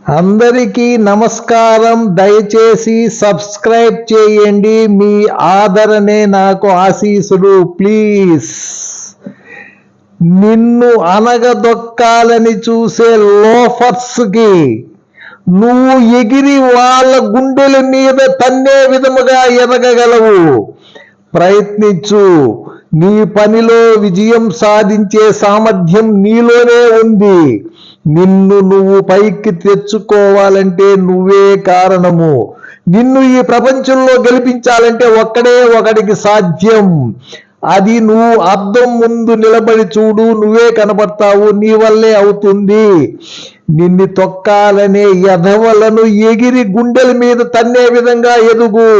అందరికీ నమస్కారం. దయచేసి సబ్స్క్రైబ్ చేయండి. మీ ఆదరణే నాకు ఆశీస్సులు. ప్లీజ్. నిన్ను అనగదొక్కాలని చూసే లోఫర్స్కి నువ్వు ఎగిరి వాళ్ళ గుండెల మీద తన్నే విధముగా ఎదగగలవు. ప్రయత్నించు. నీ పనిలో విజయం సాధించే సామర్థ్యం నీలోనే ఉంది. నిన్ను నువ్వు పైకి తెచ్చుకోవాలంటే నువ్వే కారణము. నిన్ను ఈ ప్రపంచంలో గెలిపించాలంటే ఒకడికి సాధ్యం. అది నువ్వు అద్దం ముందు నిలబడి చూడు, నువ్వే కనబడతావు, నీ వల్లే అవుతుంది. నిన్ను తొక్కాలనే ఎదవలను ఎగిరి గుండెల మీద తన్నే విధంగా ఎదుగు.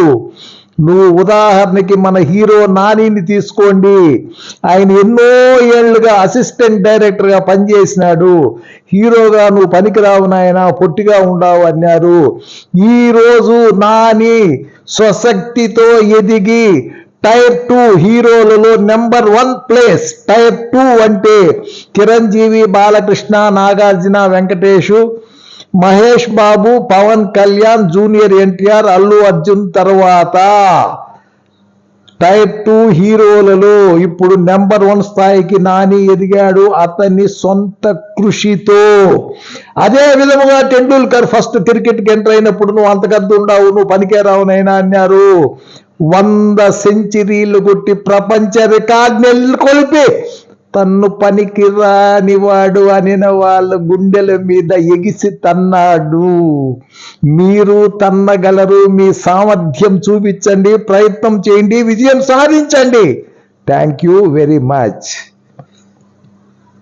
నువ్వు ఉదాహరణకి మన హీరో నానిని తీసుకోండి. ఆయన ఎన్నో ఏళ్లుగా అసిస్టెంట్ డైరెక్టర్గా పనిచేసినాడు. హీరోగా నువ్వు పనికిరావు నాయన, పొట్టిగా ఉండావు అన్నారు. ఈరోజు నాని స్వశక్తితో ఎదిగి టైర్ 2 హీరోలలో నెంబర్ 1 ప్లేస్. టైర్ 2 అంటే చిరంజీవి, బాలకృష్ణ, నాగార్జున, వెంకటేషు, మహేష్ బాబు, పవన్ కళ్యాణ్, జూనియర్ ఎన్టీఆర్, అల్లు అర్జున్ తర్వాత టైర్ 2 హీరోలలో ఇప్పుడు నెంబర్ 1 స్థాయికి నాని ఎదిగాడు, అతని సొంత కృషితో. అదే విధముగా టెండూల్కర్ ఫస్ట్ క్రికెట్కి ఎంటర్ అయినప్పుడు నువ్వు అంతకద్దు ఉండవు, నువ్వు పనికే రావునైనా అన్నారు. 100 సెంచరీలు కొట్టి ప్రపంచ రికార్డ్ నెలకొల్పి తన్ను పనికి రానివాడు అనిన వాళ్ళ గుండెల మీద ఎగిసి తన్నాడు. మీరు తన్నగలరు. మీ సామర్థ్యం చూపించండి, ప్రయత్నం చేయండి, విజయం సాధించండి. Thank you very much.